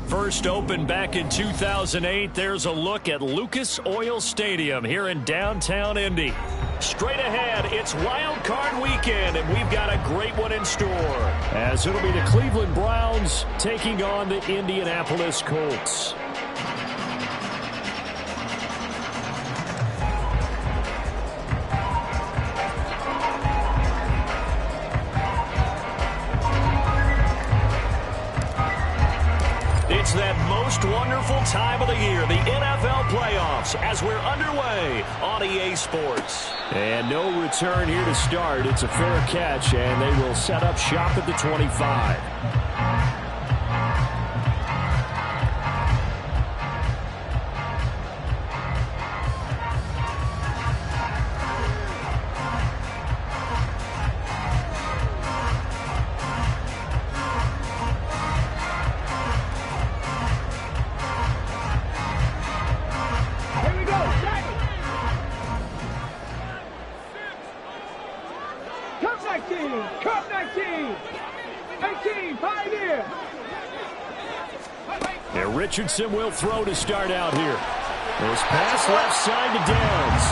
First opened back in 2008, there's a look at Lucas Oil Stadium here in downtown Indy. Straight ahead, it's Wild Card Weekend, and we've got a great one in store, as it'll be the Cleveland Browns taking on the Indianapolis Colts. It's that most wonderful time of the year, the NFL playoffs, as we're underway on EA Sports. And no return here to start. It's a fair catch, and they will set up shop at the 25. Richardson will throw to start out here. This pass left side to Downs.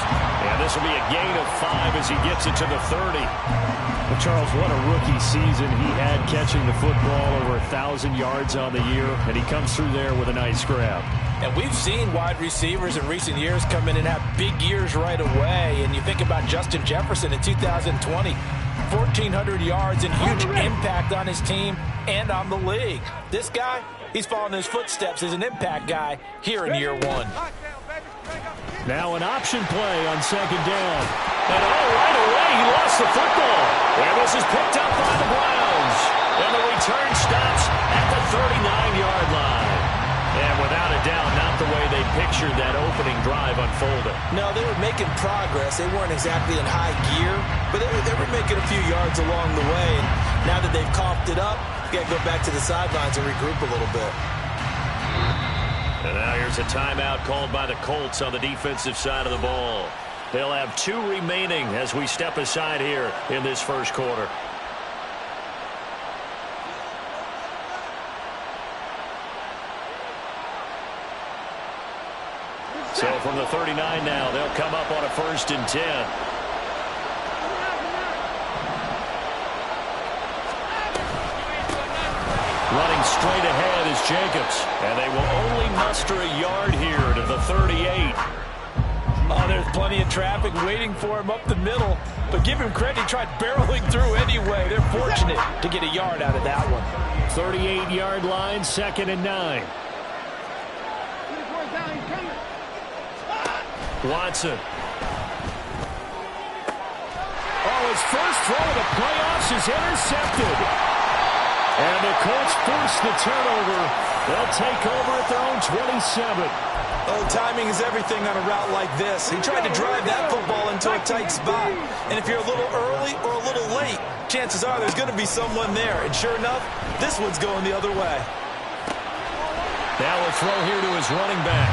And this will be a gain of 5 as he gets it to the 30. Well, Charles, what a rookie season he had catching the football, over 1,000 yards on the year, and he comes through there with a nice grab. And we've seen wide receivers in recent years come in and have big years right away. And you think about Justin Jefferson in 2020, 1,400 yards and huge impact on his team and on the league. This guy, he's following his footsteps as an impact guy here in year one. Now an option play on second down. And right away he lost the football. And this is picked up by the Browns. And the return stops at the 39-yard line. And without a doubt, not the way they pictured that opening drive unfolded. No, they were making progress. They weren't exactly in high gear, but they were making a few yards along the way. And now that they've coughed it up, you got to go back to the sidelines and regroup a little bit. And now here's a timeout called by the Colts on the defensive side of the ball. They'll have 2 remaining as we step aside here in this first quarter. So from the 39 now, they'll come up on a 1st and 10. Running straight ahead is Jacobs. And they will only muster a yard here to the 38. Oh, there's plenty of traffic waiting for him up the middle. But give him credit, he tried barreling through anyway. They're fortunate to get a yard out of that one. 38-yard line, 2nd and 9. Watson. Oh, his first throw of the playoffs is intercepted. And the Colts force the turnover. They'll take over at their own 27. Oh, timing is everything on a route like this. He tried to drive that football into a tight spot. And if you're a little early or a little late, chances are there's going to be someone there. And sure enough, this one's going the other way. Now a throw here to his running back.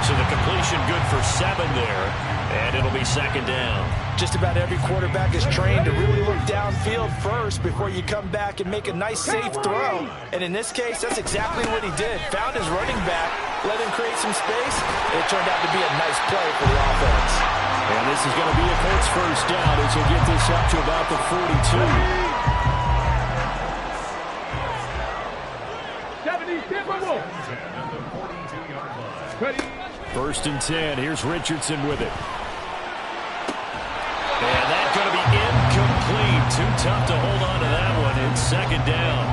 So the completion good for 7 there, and it'll be 2nd down. Just about every quarterback is trained to really look downfield first before you come back and make a nice, safe throw. And in this case, that's exactly what he did. Found his running back, let him create some space, and it turned out to be a nice play for the offense. And this is going to be a Colts 1st down as he'll get this up to about the 42. 1st and 10. Here's Richardson with it. And that's going to be incomplete. Too tough to hold on to that one. It's 2nd down.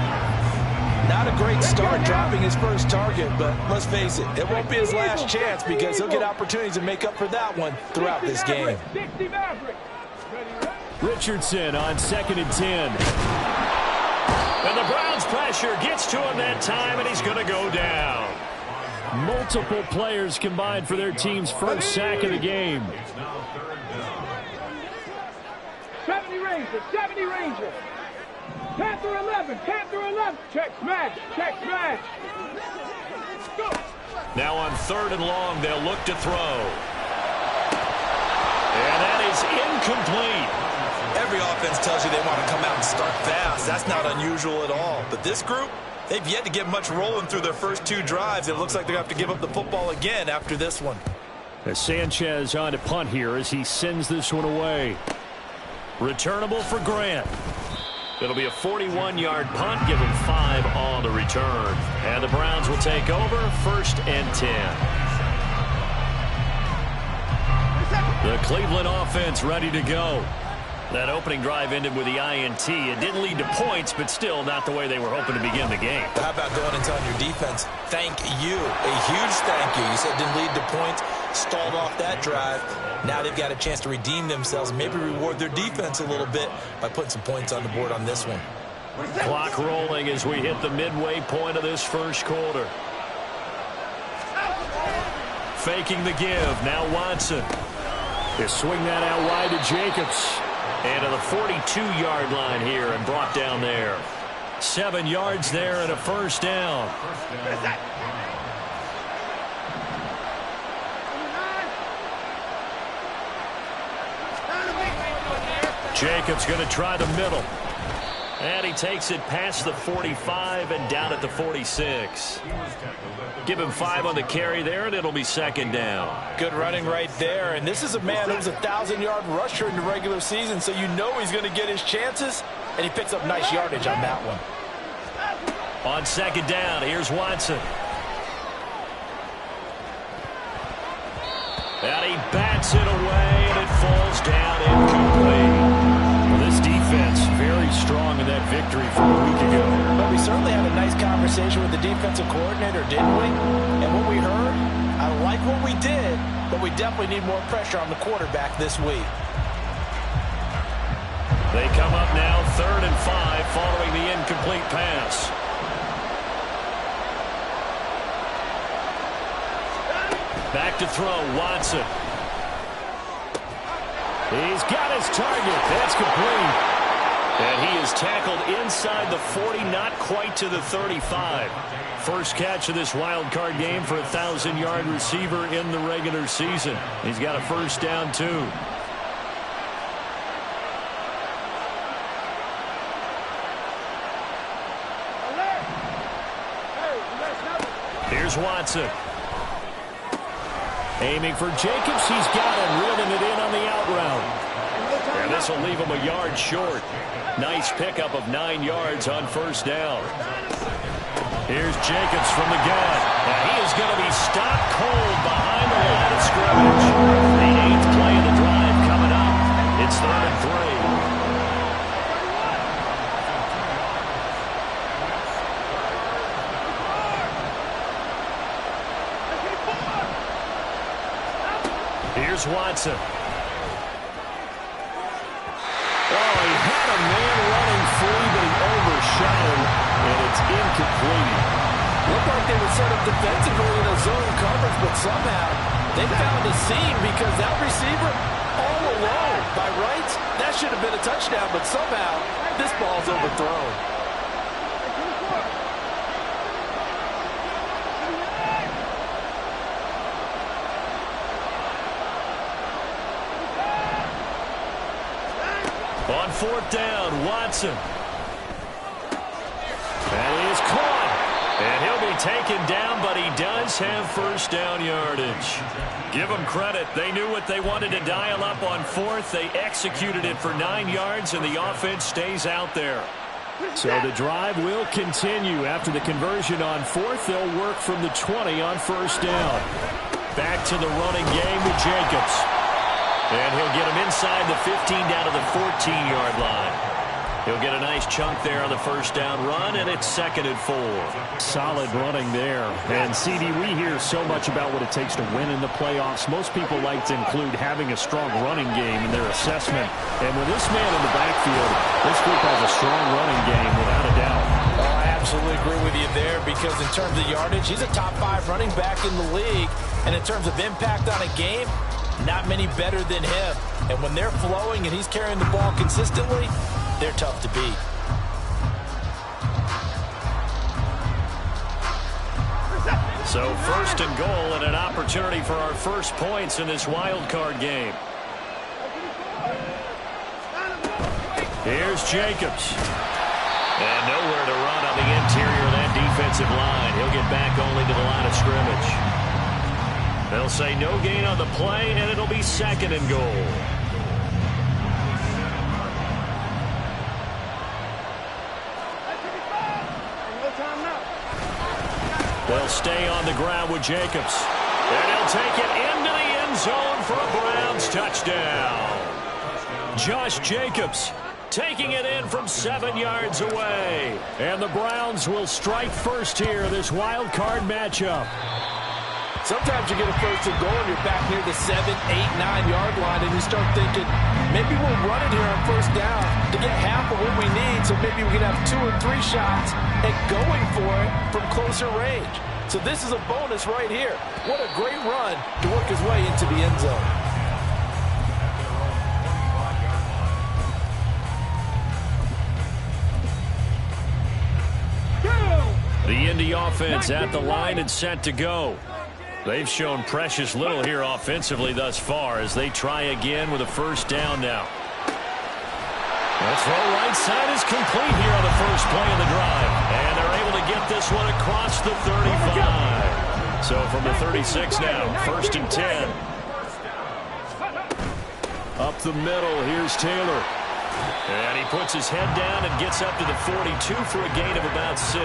Not a great start dropping his first target, but let's face it, it won't be his last chance because he'll get opportunities to make up for that one throughout this game. Richardson on 2nd and 10. And the Browns pressure gets to him that time, and he's going to go down. Multiple players combined for their team's first sack of the game. 70 Ranger, 70 Ranger. Panther 11, Panther 11. Check smash, check smash. Go. Now on 3rd and long, they'll look to throw. And that is incomplete. Every offense tells you they want to come out and start fast. That's not unusual at all. But this group, They've yet to get much rolling through their first 2 drives. It looks like they're going to have to give up the football again after this one. As Sanchez on to punt here as he sends this one away. Returnable for Grant. It'll be a 41-yard punt, give him 5 on the return. And the Browns will take over, 1st and 10. The Cleveland offense ready to go. That opening drive ended with the INT. It didn't lead to points, but still not the way they were hoping to begin the game. How about going and telling your defense, thank you, a huge thank you. You said it didn't lead to points, stalled off that drive. Now they've got a chance to redeem themselves, maybe reward their defense a little bit by putting some points on the board on this one. Clock rolling as we hit the midway point of this first quarter. Faking the give, now Watson. They swing that out wide to Jacobs. And to the 42-yard line here and brought down there. 7 yards there and a first down. Jacobs going to try the middle. And he takes it past the 45 and down at the 46. Give him 5 on the carry there, and it'll be 2nd down. Good running right there. And this is a man who's a 1,000-yard rusher in the regular season, so you know he's going to get his chances, and he picks up nice yardage on that one. On 2nd down, here's Watson. And he bats it away, and it falls down incomplete. Well, this defense very strong in that victory from a week ago. But we certainly had a nice conversation with the defensive coordinator, didn't we? And what we heard, I like what we did, but we definitely need more pressure on the quarterback this week. They come up now 3rd and 5 following the incomplete pass. Back to throw, Watson. He's got his target. That's complete. And he is tackled inside the 40, not quite to the 35. First catch of this wild card game for a 1,000-yard receiver in the regular season. He's got a first down, too. Here's Watson. Aiming for Jacobs. He's got him, reeling it in on the out route. And this will leave him a yard short. Nice pickup of 9 yards on first down. Here's Jacobs from the gun. And he is going to be stopped cold behind the line of scrimmage. The 8th play of the drive coming up. It's 3rd and 3. Here's Watson. Oh, he had a man running free, but he overshot him, and it's incomplete. Looked like they were set up defensively in a zone coverage, but somehow they found a seam because that receiver all alone. By rights, that should have been a touchdown, but somehow this ball's overthrown. On 4th down, Watson. And he is caught. And he'll be taken down, but he does have first down yardage. Give them credit. They knew what they wanted to dial up on 4th. They executed it for 9 yards, and the offense stays out there. So the drive will continue. After the conversion on 4th, they'll work from the 20 on first down. Back to the running game with Jacobs. And he'll get him inside the 15 down to the 14-yard line. He'll get a nice chunk there on the first down run, and it's 2nd and 4. Solid running there. And, CD, we hear so much about what it takes to win in the playoffs. Most people like to include having a strong running game in their assessment. And with this man in the backfield, this group has a strong running game without a doubt. Oh, I absolutely agree with you there because in terms of yardage, he's a top 5 running back in the league. And in terms of impact on a game, not many better than him. And when they're flowing and he's carrying the ball consistently, they're tough to beat. So 1st and goal and an opportunity for our first points in this wild card game. Here's Jacobs. And nowhere to run on the interior of that defensive line. He'll get back only to the line of scrimmage. They'll say no gain on the play, and it'll be 2nd and goal. They'll stay on the ground with Jacobs. And he'll take it into the end zone for a Browns touchdown. Josh Jacobs taking it in from 7 yards away. And the Browns will strike first here, this wild card matchup. Sometimes you get a 1st and goal and you're back near the 7, 8, 9-yard line, and you start thinking, maybe we'll run it here on 1st down to get half of what we need, so maybe we can have 2 or 3 shots at going for it from closer range. So this is a bonus right here. What a great run to work his way into the end zone. The Indy offense at the line and set to go. They've shown precious little here offensively thus far as they try again with a 1st down now. The throw right side is complete here on the first play of the drive. And they're able to get this one across the 35. So from the 36 now, 1st and 10. Up the middle, here's Taylor. And he puts his head down and gets up to the 42 for a gain of about 6.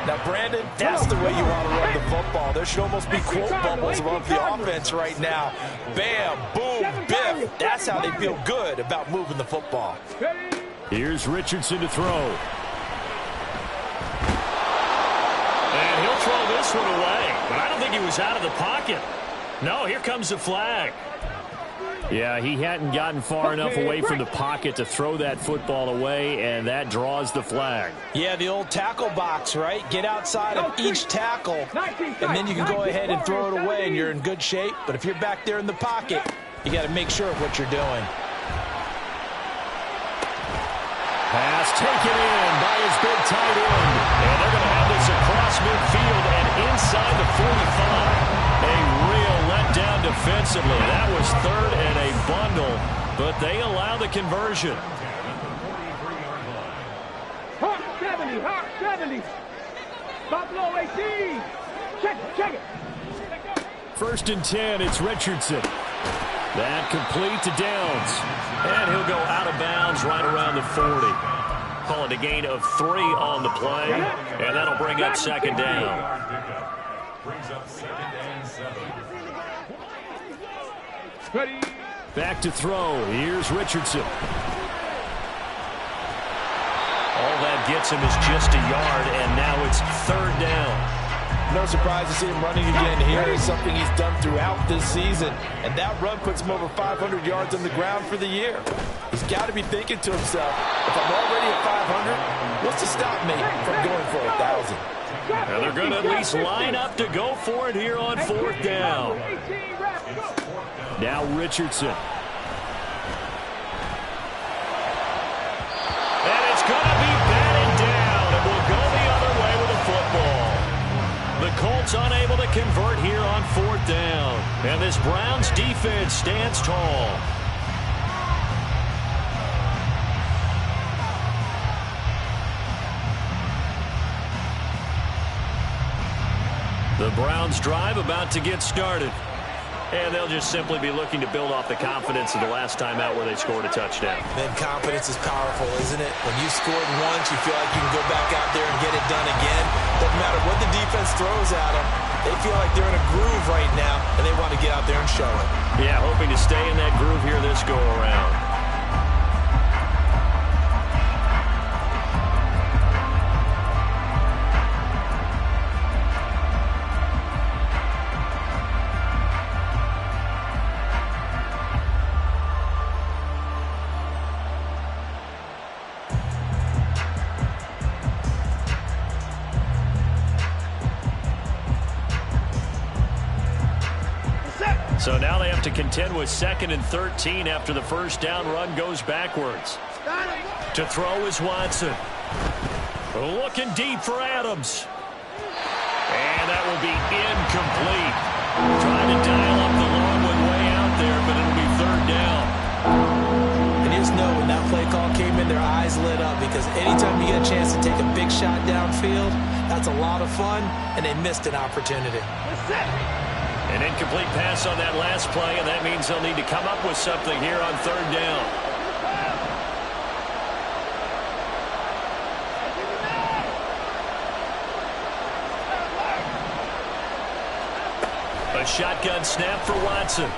Now, Brandon, that's the way you want to run the football. There should almost be quote bubbles above the offense right now. Bam, boom, biff. That's how they feel good about moving the football. Here's Richardson to throw. And he'll throw this one away. But I don't think he was out of the pocket. No, here comes the flag. Yeah, he hadn't gotten far enough away from the pocket to throw that football away, and that draws the flag. Yeah, the old tackle box, right? Get outside of each tackle, and then you can go ahead and throw it away, and you're in good shape. But if you're back there in the pocket, you got to make sure of what you're doing. Pass taken in by his big tight end. And they're going to have this across midfield and inside the 45. A real letdown defensively. That was 3rd and a bundle, but they allow the conversion. Hawk 70, Hawk 70. Buffalo 18. Check it. 1st and 10, it's Richardson. That complete to Downs. And he'll go out of bounds right around the 40. Call it a gain of 3 on the play, and that'll bring up 2nd down. Ready. Back to throw. Here's Richardson. All that gets him is just a yard, and now it's 3rd down. No surprise to see him running again here. It's something he's done throughout this season. And that run puts him over 500 yards on the ground for the year. He's got to be thinking to himself, if I'm already at 500, what's to stop me from going for 1,000? And they're going to at least line up to go for it here on 4th down. Now Richardson. And it's going to be batted down. It will go the other way with the football. The Colts unable to convert here on 4th down. And this Browns defense stands tall. The Browns drive about to get started. And they'll just simply be looking to build off the confidence of the last time out where they scored a touchdown. Man, confidence is powerful, isn't it? When you scored once, you feel like you can go back out there and get it done again. Doesn't matter what the defense throws at them. They feel like they're in a groove right now, and they want to get out there and show it. Yeah, hoping to stay in that groove here this go-around. So now they have to contend with 2nd and 13 after the 1st down run goes backwards. To throw is Watson. Looking deep for Adams. And that will be incomplete. Trying to dial up the long one way out there, but it'll be 3rd down. And you just know when that play call came in, their eyes lit up because anytime you get a chance to take a big shot downfield. That's a lot of fun, and they missed an opportunity. An incomplete pass on that last play, and that means they'll need to come up with something here on third down. A shotgun snap for Watson.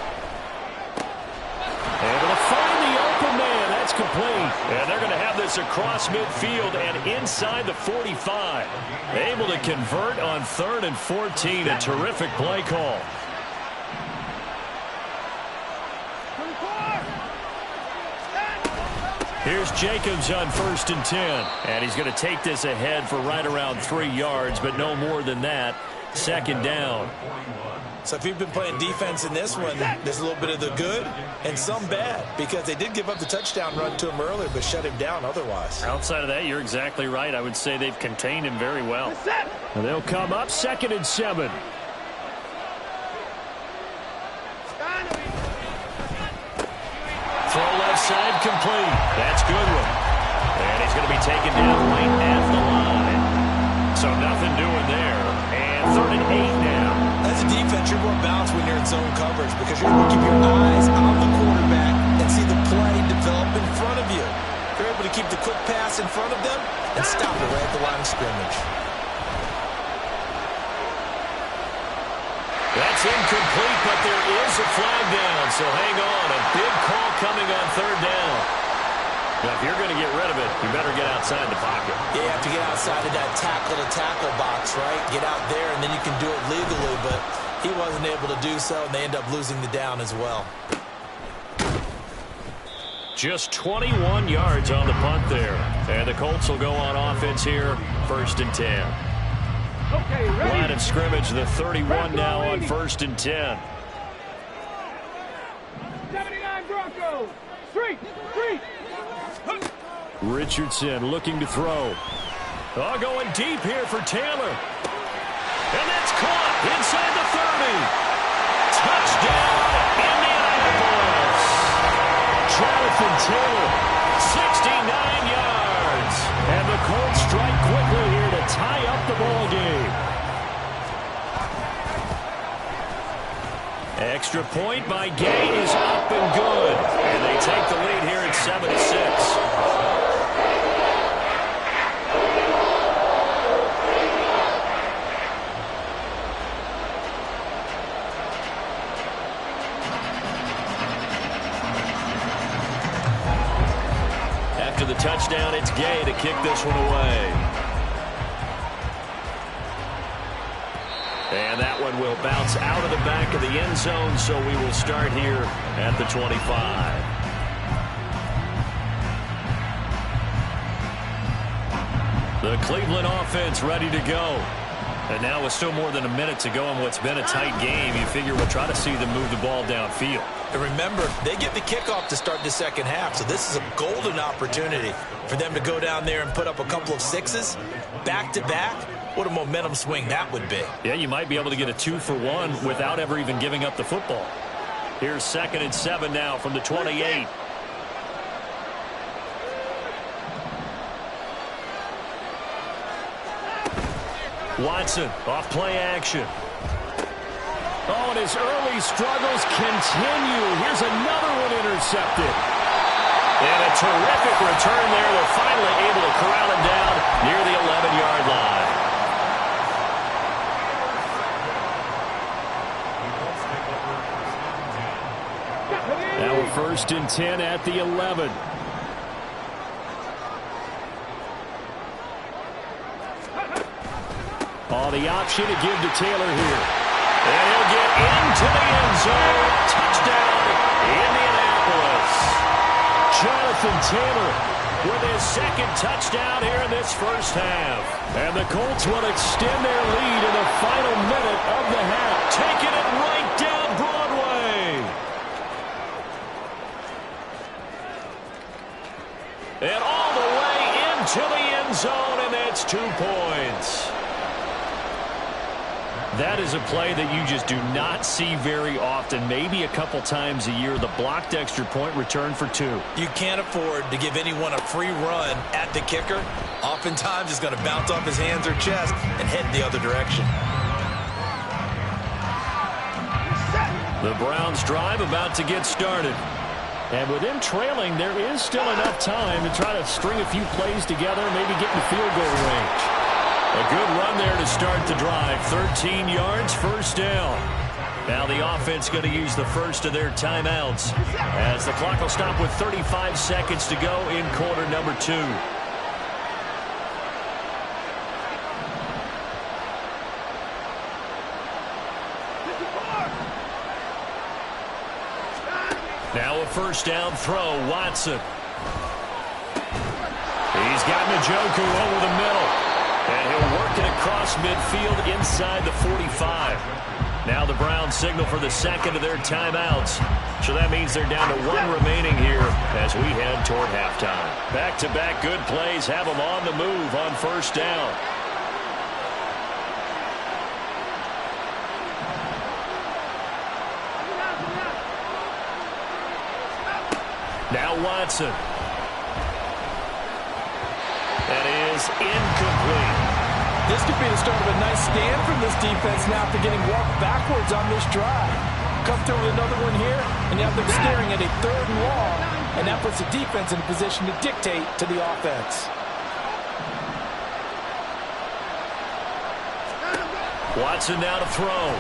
Able to find the open man. That's complete. And they're going to have this across midfield and inside the 45. Able to convert on 3rd and 14. A terrific play call. Here's Jacobs on 1st and 10. And he's going to take this ahead for right around 3 yards, but no more than that. 2nd down. So if you've been playing defense in this one, there's a little bit of the good and some bad, because they did give up the touchdown run to him earlier but shut him down otherwise. Outside of that, you're exactly right. I would say they've contained him very well. And they'll come up 2nd and 7. Throw left side complete. That's Goodwin. And he's going to be taken down right at the line. So nothing doing there. And 3rd and 8 now. As a defense, you're more balanced when you're in zone coverage because you're able to keep your eyes on the quarterback and see the play develop in front of you. You're able to keep the quick pass in front of them and stop it right at the line of scrimmage. That's incomplete, but there is a flag down, so hang on. A big call coming on 3rd down. Now, if you're going to get rid of it, you better get outside the pocket. Yeah, you have to get outside of that tackle-to-tackle box, right? Get out there, and then you can do it legally, but he wasn't able to do so, and they end up losing the down as well. Just 21 yards on the punt there. And the Colts will go on offense here, 1st and 10. Okay, ready. Line of scrimmage, the 31 now on 1st and 10. 79 Broncos. Street. Richardson looking to throw. Oh, going deep here for Taylor. And that's caught inside the 30. Touchdown, Indianapolis. Jonathan Taylor, 69 yards. And the Colts strike quickly here to tie up the ball game. Extra point by Gay is up and good. And they take the lead here at 7-6. After the touchdown, it's Gay to kick this one away. And that one will bounce out of the back of the end zone, so we will start here at the 25. The Cleveland offense ready to go. And now with still more than a minute to go in what's been a tight game, you figure we'll try to see them move the ball downfield. And remember, they get the kickoff to start the second half, so this is a golden opportunity for them to go down there and put up a couple of sixes back-to-back. What a momentum swing that would be. Yeah, you might be able to get a 2-for-1 without ever even giving up the football. Here's 2nd and 7 now from the 28. Watson off play action. Oh, and his early struggles continue. Here's another one intercepted. And a terrific return there. They're finally able to corral him down near the 11-yard line. Now we're 1st and 10 at the 11. Oh, the option to give to Taylor here. And he'll get into the end zone. Touchdown, Indianapolis. Jonathan Taylor with his 2nd touchdown here in this first half. And the Colts will extend their lead in the final minute of the half. Taking it right down Broadway. And all the way into the end zone, and that's 2 points. That is a play that you just do not see very often. Maybe a couple times a year, the blocked extra point return for 2. You can't afford to give anyone a free run at the kicker Oftentimes, it's going to bounce off his hands or chest and head the other direction. The Browns drive about to get started. And with them trailing, there is still enough time to try to string a few plays together, maybe get in field goal range. A good run there to start the drive. 13 yards, first down. Now the offense going to use the first of their timeouts as the clock will stop with 35 seconds to go in quarter number 2. Now a first down throw, Watson. He's got Njoku over the middle. And he'll work it across midfield inside the 45. Now the Browns signal for the second of their timeouts. So that means they're down to 1 remaining here as we head toward halftime. Back-to-back good plays have them on the move on first down. Now Watson. That is incomplete. This could be the start of a nice stand from this defense now after getting walked backwards on this drive. Come through with another one here, and now they're staring at a 3rd and long, and that puts the defense in a position to dictate to the offense. Watson now to throw.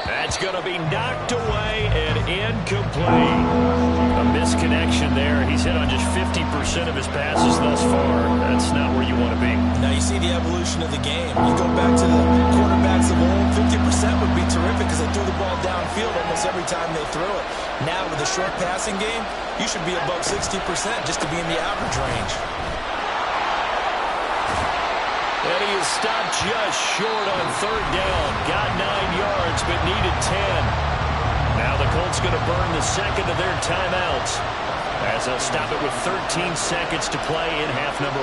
That's going to be knocked away and incomplete. A misconnection there. He's hit on just 50% of his passes thus far. That's not where you want to be. Now you see the evolution of the game. You go back to the quarterbacks of old, 50% would be terrific because they threw the ball downfield almost every time they threw it. Now with the short passing game, you should be above 60% just to be in the average range. And he is stopped just short on 3rd down. Got 9 yards, but needed 10. Now the Colts going to burn the second of their timeouts as they'll stop it with 13 seconds to play in half number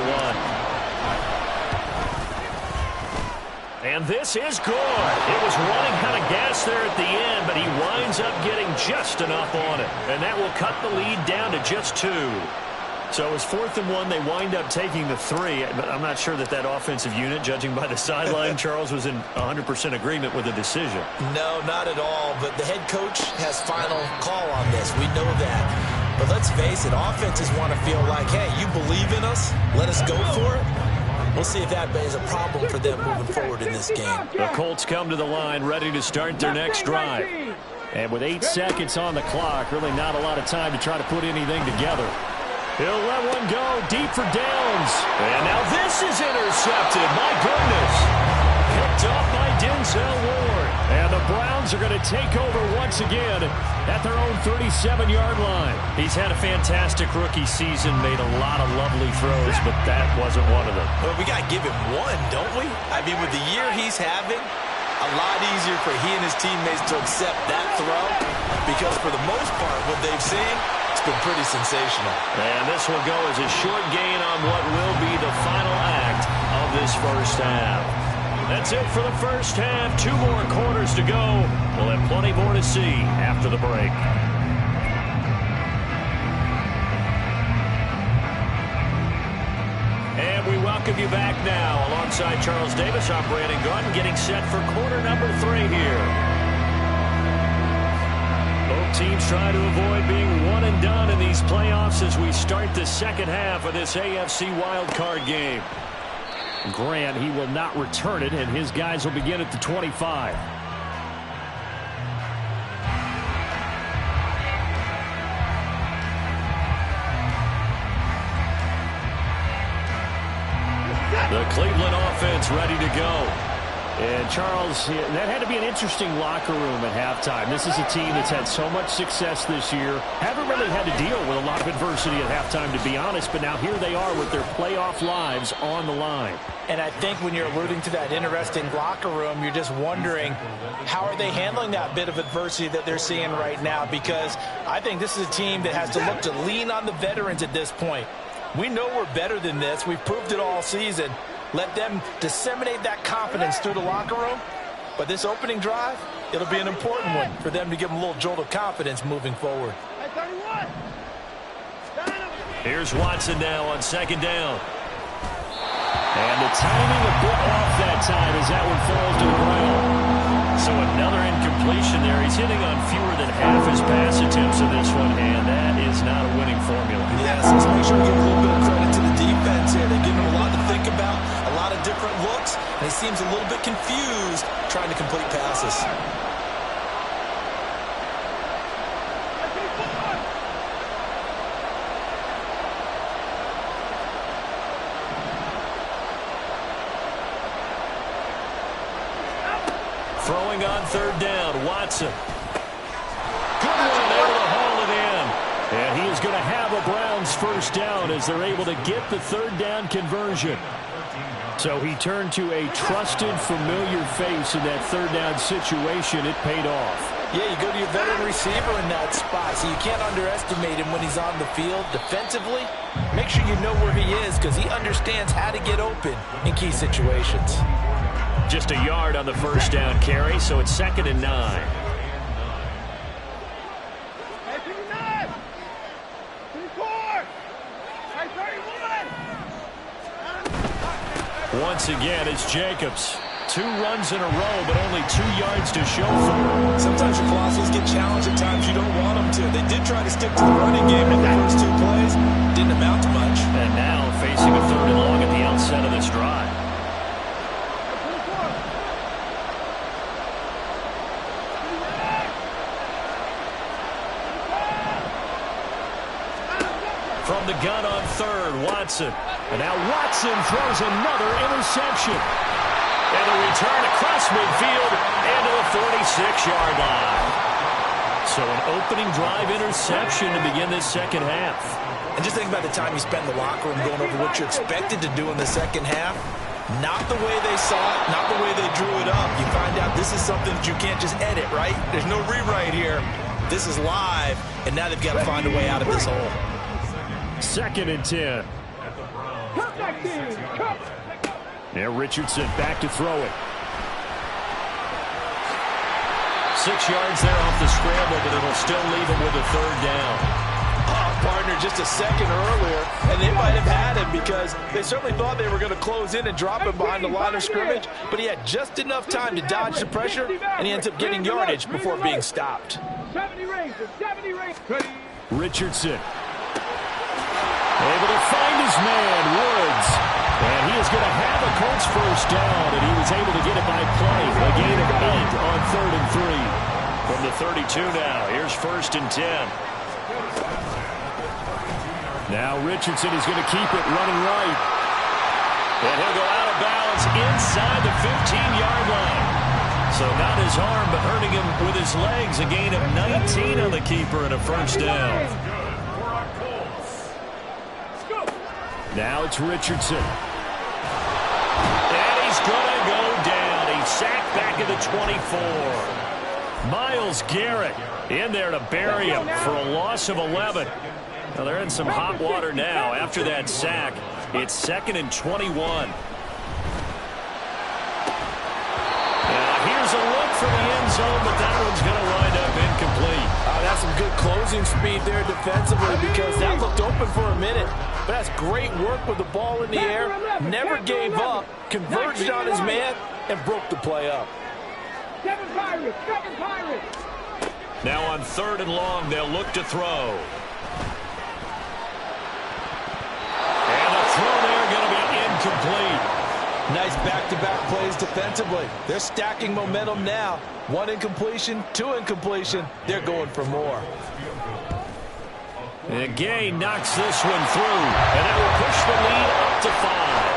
1. And this is good. It was running out of gas there at the end, but he winds up getting just enough on it. And that will cut the lead down to just 2. So it was 4th and 1. They wind up taking the 3. But I'm not sure that offensive unit, judging by the sideline, Charles, was in 100% agreement with the decision. No, not at all. But the head coach has final call on this. We know that. But let's face it, offenses want to feel like, hey, you believe in us? Let us go for it. We'll see if that is a problem for them moving forward in this game. The Colts come to the line ready to start their next drive. And with 8 seconds on the clock, really not a lot of time to try to put anything together. He'll let one go deep for Downs. And now this is intercepted. My goodness. Picked off by Denzel Ward. And the Browns are going to take over once again at their own 37-yard line. He's had a fantastic rookie season, made a lot of lovely throws, but that wasn't one of them. Well, we got to give him one, don't we? I mean, with the year he's having, a lot easier for he and his teammates to accept that throw because for the most part, what they've seen, it's been pretty sensational. And this will go as a short gain on what will be the final act of this first half. That's it for the first half. 2 more quarters to go. We'll have plenty more to see after the break. And we welcome you back now. Alongside Charles Davis, I'm Brandon Gaudin, getting set for quarter number 3 here. Both teams try to avoid being one and done in these playoffs as we start the second half of this AFC wildcard game. Grant, he will not return it, and his guys will begin at the 25. The Cleveland offense ready to go. And, Charles, that had to be an interesting locker room at halftime. This is a team that's had so much success this year. Haven't really had to deal with a lot of adversity at halftime, to be honest. But now here they are with their playoff lives on the line. And I think when you're alluding to that interesting locker room, you're just wondering, how are they handling that bit of adversity that they're seeing right now? Because I think this is a team that has to look to lean on the veterans at this point. We know we're better than this. We've proved it all season. Let them disseminate that confidence through the locker room. But this opening drive, it'll be an important one for them to give them a little jolt of confidence moving forward. Here's Watson now on second down. And the timing a bit off that time as that one falls to the ground. So another incompletion there. He's hitting on fewer than half his pass attempts in this one, and that is not a winning formula. Yes, let's make sure we give a little bit of credit to the defense here. They're giving him a lot to think about, a lot of different looks, and he seems a little bit confused trying to complete passes. Throwing on third down, Watson. Good one, able to haul it in. And he is going to have a Browns first down as they're able to get the third down conversion. So he turned to a trusted, familiar face in that third down situation. It paid off. Yeah, you go to your veteran receiver in that spot, so you can't underestimate him when he's on the field. Defensively, make sure you know where he is because he understands how to get open in key situations. Just a yard on the first down carry, so it's 2nd and 9. Once again, it's Jacobs. 2 runs in a row, but only 2 yards to show for it. Sometimes your velocities get challenged at times you don't want them to. They did try to stick to the running game in the first 2 plays. Didn't amount to much. And now facing a 3rd and long at the outset of this drive. From the gun on 3rd, Watson. And now Watson throws another interception. And a return across midfield and to the 46-yard line. So an opening drive interception to begin this second half. And just think about the time you spend in the locker room going over what you expected to do in the second half. Not the way they saw it, not the way they drew it up. You find out this is something that you can't just edit, right? There's no rewrite here. This is live, and now they've got to find a way out of this hole. 2nd and 10. Now Richardson back to throw it. 6 yards there off the scramble, but it'll still leave him with a 3rd down. Partner just a second earlier, and they might have had him because they certainly thought they were going to close in and drop him behind the line of scrimmage, but he had just enough time to dodge the pressure, and he ends up getting yardage before being stopped. 70 Rangers, 70 Rangers. Richardson. Able to find his man, Woods. And he is going to have a Colts first down, and he was able to get it by play. A gain of 8 on 3rd and 3. From the 32 now, here's 1st and 10. Now Richardson is going to keep it running right. And he'll go out of bounds inside the 15-yard line. So not his arm, but hurting him with his legs. A gain of 19 on the keeper and a first down. Now it's Richardson. And he's going to go down. He's sacked back at the 24. Myles Garrett in there to bury him for a loss of 11. Now they're in some hot water now after that sack. It's 2nd and 21. Here's a look for the end zone, but that one's going to wind up incomplete. That's some good closing speed there defensively because that looked open for a minute. But that's great work with the ball in the air. Never gave up, converged on his man, and broke the play up. Seven Pirates, 7 Pirates. Now on 3rd and long, they'll look to throw. And the throw there going to be incomplete. Nice back-to-back plays defensively. They're stacking momentum now. 1 incompletion, 2 incompletion. They're going for more. And Gay knocks this one through, and that will push the lead up to 5.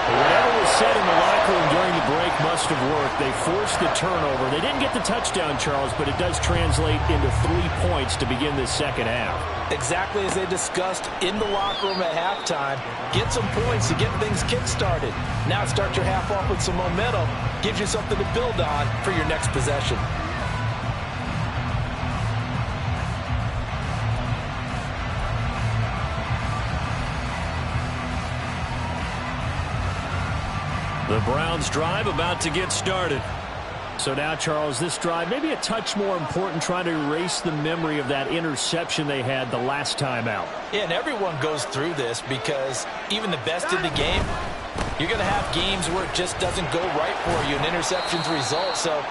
Whatever was said in the locker room during the break must have worked. They forced the turnover. They didn't get the touchdown, Charles, but it does translate into 3 points to begin this second half. Exactly as they discussed in the locker room at halftime. Get some points to get things kick-started. Now start your half off with some momentum. Gives you something to build on for your next possession. The Browns drive about to get started. So now, Charles, this drive maybe a touch more important, trying to erase the memory of that interception they had the last time out. Yeah, and everyone goes through this because even the best in the game, you're going to have games where it just doesn't go right for you and interceptions result. So,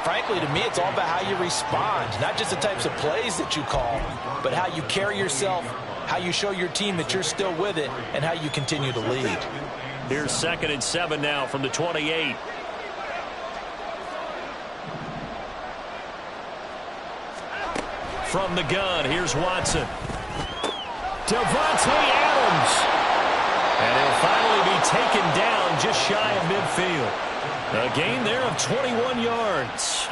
frankly, to me, it's all about how you respond, not just the types of plays that you call, but how you carry yourself, how you show your team that you're still with it, and how you continue to lead. Here's 2nd and 7 now from the 28. From the gun, here's Watson. Davante Adams. And he'll finally be taken down just shy of midfield. A gain there of 21 yards.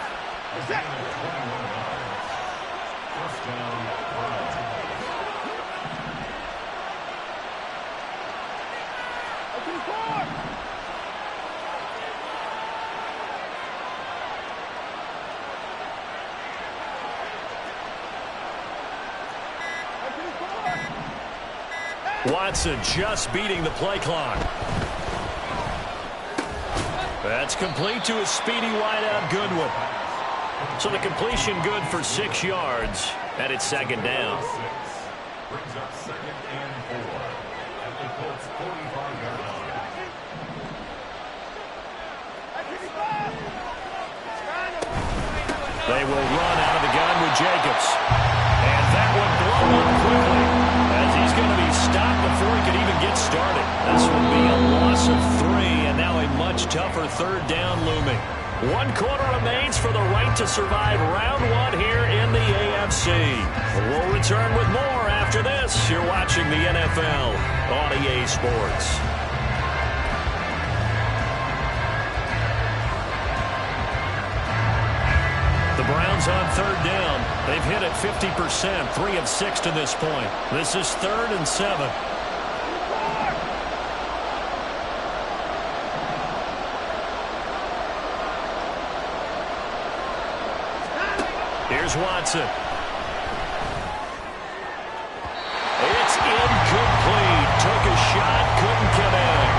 Watson just beating the play clock. That's complete to a speedy wideout Goodwin. So the completion good for 6 yards, and it's 2nd down. They will run out of the gun with Jacobs. And that one blown up quickly as he's going to be stopped before he can even get started. This will be a loss of 3, and now a much tougher 3rd down looming. 1 quarter remains for the right to survive round 1 here in the AFC. We'll return with more after this. You're watching the NFL on EA Sports. The Browns on 3rd down. They've hit it 50%, 3 of 6 to this point. This is 3rd and 7. Here's Watson. It's incomplete. Took a shot, couldn't connect.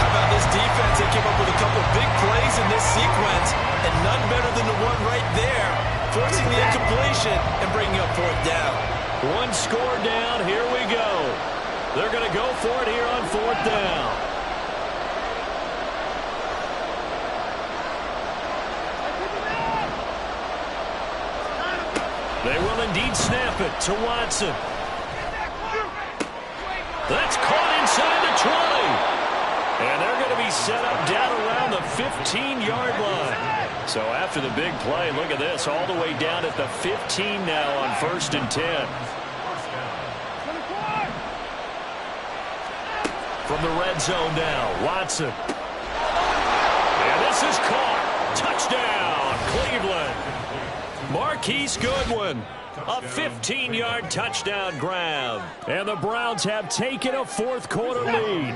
How about this defense? They came up with a couple big plays in this sequence, and none better than the one right there, forcing the incompletion and bringing up 4th down. 1 score down. Here we go. They're going to go for it here on 4th down. They will indeed snap it to Watson. That's caught inside the 20. And they're going to be set up down around the 15-yard line. So after the big play, look at this, all the way down at the 15 now on 1st and 10. From the red zone now, Watson. And this is caught. Touchdown, Cleveland. Marquise Goodwin, a 15-yard touchdown grab. And the Browns have taken a 4th quarter lead.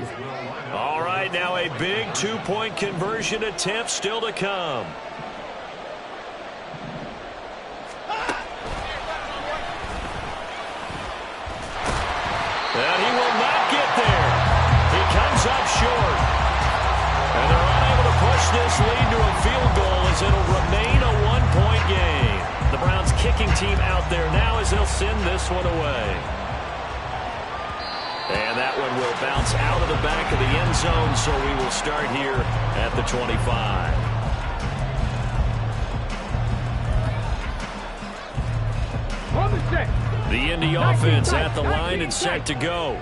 All right, now a big 2-point conversion attempt still to come. And he will not get there. He comes up short. And they're unable to push this lead to a field goal as it'll remain a 1-point game. The Browns kicking team out there now as they'll send this one away. And that one will bounce out of the back of the end zone, so we will start here at the 25. The Indy offense at the line and set to go.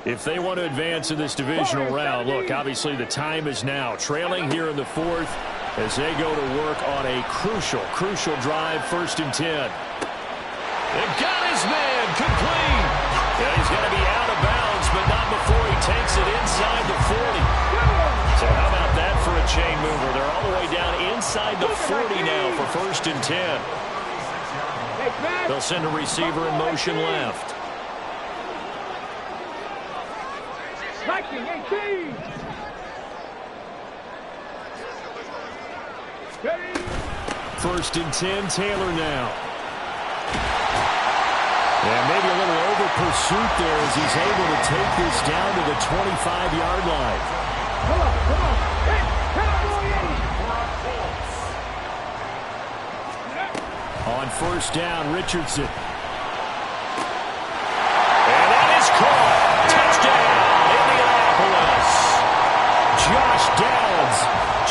If they want to advance in this divisional round, look, obviously the time is now. Trailing here in the 4th as they go to work on a crucial drive, 1st and 10. They've got his man complete. Yeah, he's going to be out of bounds, but not before he takes it inside the 40. So how about that for a chain mover? They're all the way down inside the 40 now for 1st and 10. They'll send a receiver in motion left. 18. First and 10, Taylor now. And maybe a little over pursuit there as he's able to take this down to the 25-yard line. Come on. first down. Richardson. And that is caught. Touchdown, Indianapolis. Josh Downs,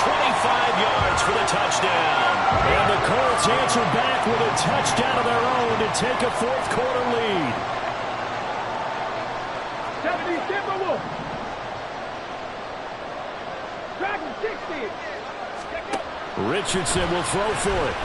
25 yards for the touchdown. And the Colts answer back with a touchdown of their own to take a fourth quarter lead. 70 Timberwolves. Dragon 60. Richardson will throw for it.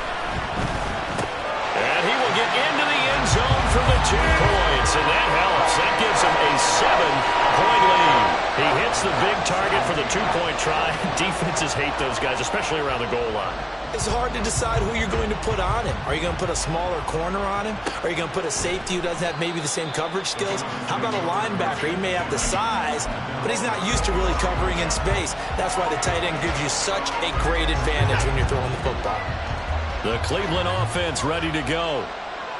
And he will get into the end zone for the 2 points, and that helps. That gives him a 7-point lead. He hits the big target for the 2-point try. Defenses hate those guys, especially around the goal line. It's hard to decide who you're going to put on him. Are you going to put a smaller corner on him? Are you going to put a safety who doesn't have maybe the same coverage skills? How about a linebacker? He may have the size, but he's not used to really covering in space. That's why the tight end gives you such a great advantage when you're throwing the football. The Cleveland offense ready to go.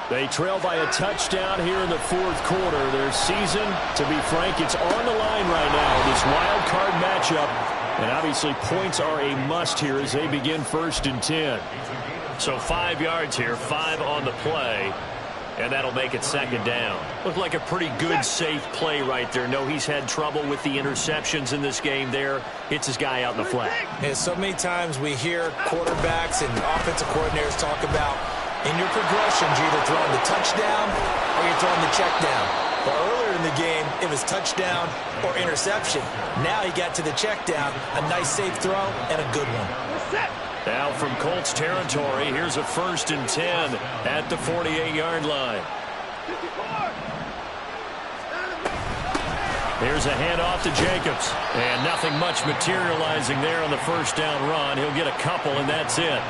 They trail by a touchdown here in the fourth quarter. Their season, to be frank, it's on the line right now. This wild card matchup. And obviously points are a must here as they begin 1st and 10. So 5 yards here, 5 on the play. And that'll make it 2nd down. Looked like a pretty good, safe play right there. No, he's had trouble with the interceptions in this game there. Hits his guy out in the flat. And so many times we hear quarterbacks and offensive coordinators talk about in your progressions, you're either throwing the touchdown or you're throwing the check down. But earlier in the game, it was touchdown or interception. Now he got to the check down, a nice safe throw, and a good one. Now from Colts territory, here's a 1st and 10 at the 48-yard line. Here's a handoff to Jacobs. And nothing much materializing there on the first down run. He'll get a couple, and that's it.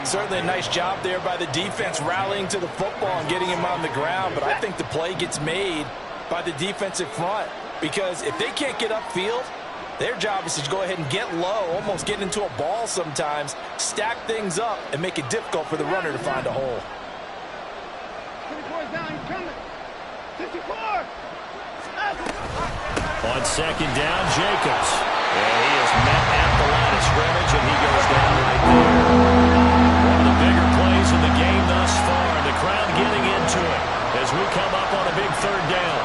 Certainly a nice job there by the defense rallying to the football and getting him on the ground. But I think the play gets made by the defensive front. Because if they can't get upfield, their job is to go ahead and get low, almost get into a ball sometimes, stack things up, and make it difficult for the runner to find a hole. 24 is down, he's coming. 54. On 2nd down, Jacobs. And he is met at the line of scrimmage, and he goes down right there. One of the bigger plays in the game thus far. The crowd getting into it as we come up on a big 3rd down.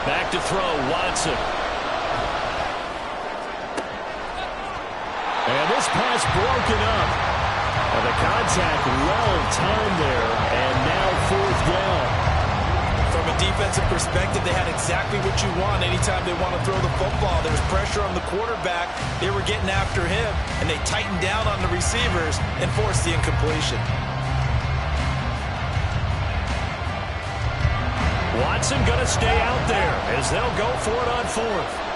Back to throw, Watson. And this pass broken up. And the contact well timed there, and now 4th down. From a defensive perspective, they had exactly what you want anytime they want to throw the football. There was pressure on the quarterback. They were getting after him, and they tightened down on the receivers and forced the incompletion. Watson going to stay out there as they'll go for it on 4th.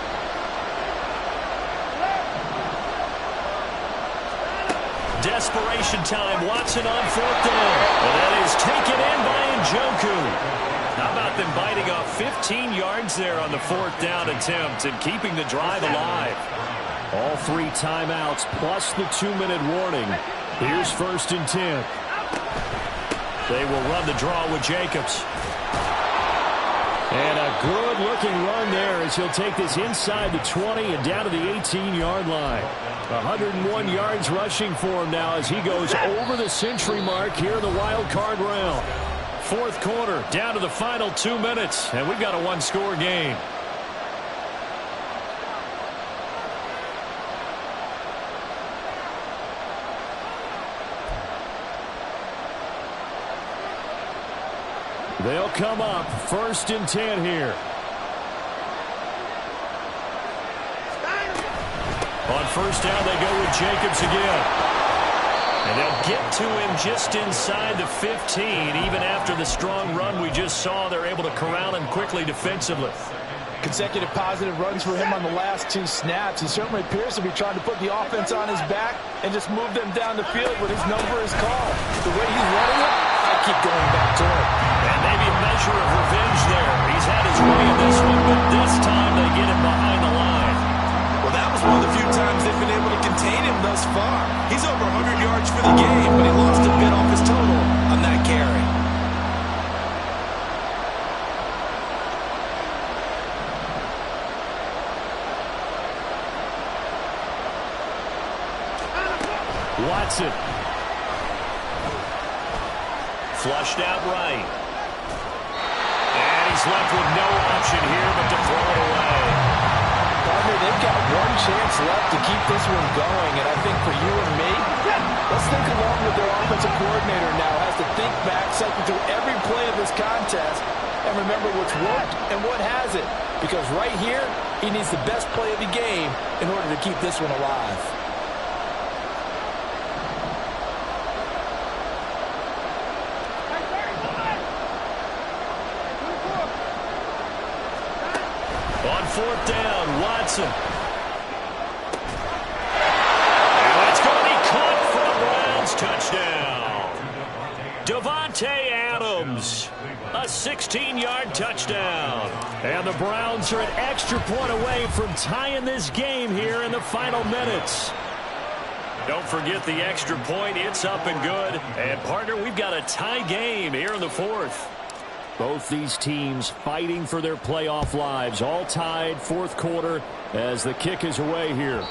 Desperation time. Watson on 4th down. And that is taken in by Njoku. How about them biting off 15 yards there on the 4th down attempt and keeping the drive alive? All 3 timeouts plus the 2-minute warning. Here's 1st and 10. They will run the draw with Jacobs. And a good-looking run there as he'll take this inside the 20 and down to the 18-yard line. 101 yards rushing for him now as he goes over the century mark here in the wild card round. 4th quarter, down to the final 2 minutes, and we've got a 1-score game. They'll come up 1st and 10 here. On 1st down, they go with Jacobs again. And they'll get to him just inside the 15. Even after the strong run we just saw, they're able to corral him quickly defensively. Consecutive positive runs for him on the last 2 snaps. He certainly appears to be trying to put the offense on his back and just move them down the field when his number is called. The way he's running it, I keep going back to him. And maybe a measure of revenge there. He's had his way in this one, but this time they get him behind the line. Well, that was one of the few times they've been able to contain him thus far. He's over 100 yards for the game, but he lost a bit off his total on that carry. Watson. Flushed out right. And he's left with no option here but to throw it away. Partner, they've got one chance left to keep this one going, and I think for you and me, let's think along with their offensive coordinator now. Has to think back, cycle through every play of this contest, and remember what's worked and what hasn't. Because right here, he needs the best play of the game in order to keep this one alive. On fourth down, Watson. And it's going to be caught for a Browns touchdown. Davante Adams, a 16-yard touchdown. And the Browns are an extra point away from tying this game here in the final minutes. Don't forget the extra point. It's up and good. And, partner, we've got a tie game here in the fourth. Both these teams fighting for their playoff lives. All tied, fourth quarter, as the kick is away here.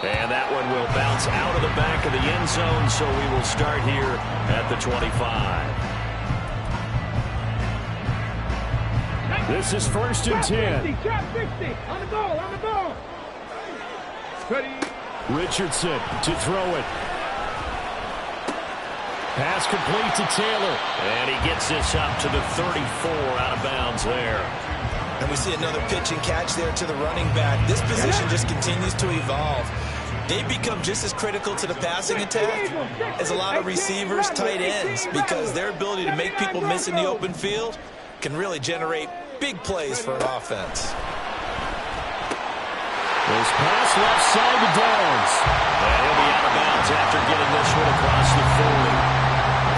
And that one will bounce out of the back of the end zone, so we will start here at the 25. This is first and 10. Trap 60. On the ball, on the ball. Ready. Richardson to throw it. Pass complete to Taylor. And he gets this up to the 34 out of bounds there. And we see another pitch and catch there to the running back. This position just continues to evolve. They become just as critical to the passing attack as a lot of receivers, tight ends, because their ability to make people miss in the open field can really generate big plays for an offense. This pass left side to Downs. And he'll be out of bounds after getting this one across the 40.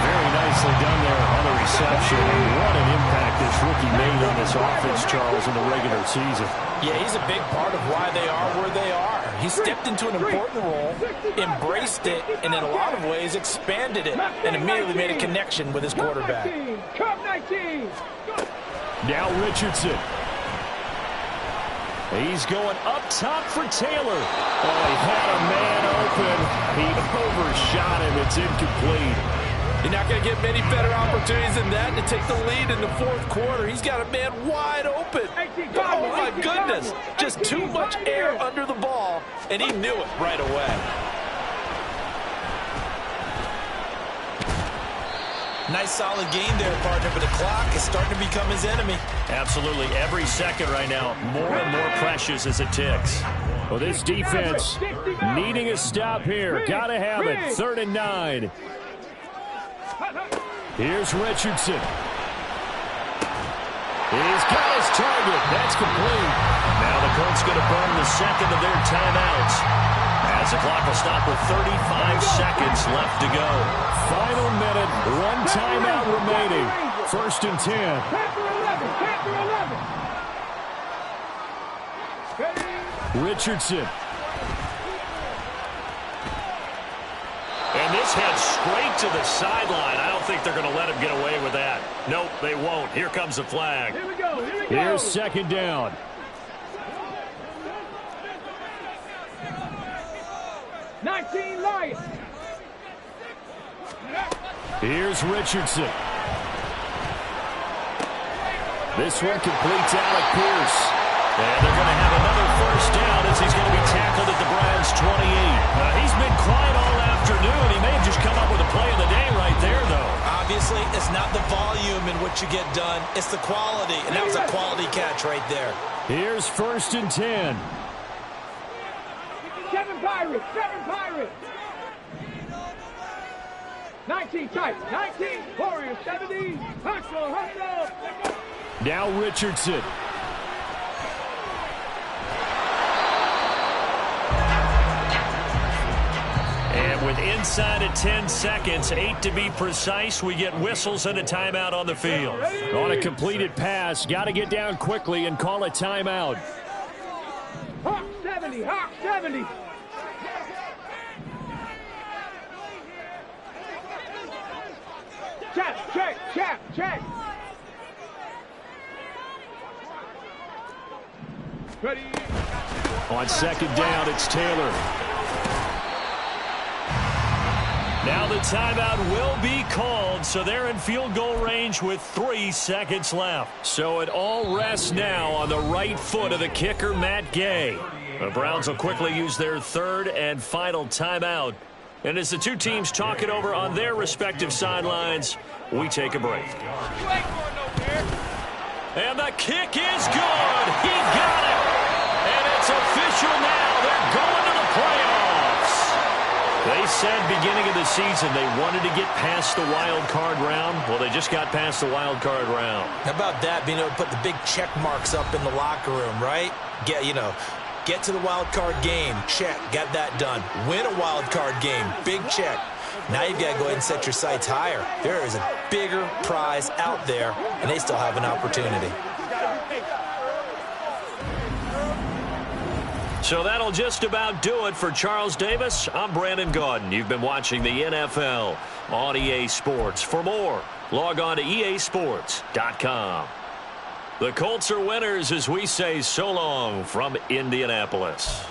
Very nicely done there on the reception. And what an impact this rookie made on this offense, Charles, in the regular season. Yeah, he's a big part of why they are where they are. He stepped into an important role, embraced it, and in a lot of ways expanded it, and immediately made a connection with his quarterback. Now Richardson. He's going up top for Taylor. Oh, he had a man open. He overshot him. It's incomplete. You're not going to get many better opportunities than that to take the lead in the fourth quarter. He's got a man wide open. Oh, my goodness. Just too much air under the ball, and he knew it right away. Nice solid game there, partner, but the clock is starting to become his enemy. Absolutely. Every second right now, more and more precious as it ticks. Well, this defense needing a stop here. Got to have it. 3rd and 9. Here's Richardson. He's got his target. That's complete. Now the Colts going to burn the second of their timeouts, as the clock will stop with 35 seconds left to go. Final minute, one timeout remaining. 1st and 10. Richardson. And this heads straight to the sideline. I don't think they're going to let him get away with that. Nope, they won't. Here comes the flag. Here we go. Here's 2nd down. Here's Richardson. This one completes Alec Pierce. And they're going to have another 1st down as he's going to be tackled at the Browns' 28. He's been quiet all afternoon. He may have just come up with a play of the day right there, though. Obviously, it's not the volume in which you get done. It's the quality, and that was a quality catch right there. Here's 1st and 10. 7 Pirates. 7 Pirates. 19 tight. 19 Warriors. 70. Hustle. Now Richardson. And with inside of 10 seconds, 8 to be precise, we get whistles and a timeout on the field. On a completed pass, got to get down quickly and call a timeout. Hawk 70. Hawk 70. Check. Ready. On 2nd down, it's Taylor. Now the timeout will be called, so they're in field goal range with 3 seconds left. So it all rests now on the right foot of the kicker, Matt Gay. The Browns will quickly use their third and final timeout. And as the two teams talk it over on their respective sidelines, we take a break. And the kick is good. He got it. And it's official now. They're going to the playoffs. They said beginning of the season they wanted to get past the wild card round. Well, they just got past the wild card round. How about that, being able to put the big check marks up in the locker room, right? Get to the wild card game. Check. Got that done. Win a wild card game. Big check. Now you've got to go ahead and set your sights higher. There is a bigger prize out there, and they still have an opportunity. So that'll just about do it for Charles Davis. I'm Brandon Gaudin. You've been watching the NFL on EA Sports. For more, log on to easports.com. The Colts are winners as we say so long from Indianapolis.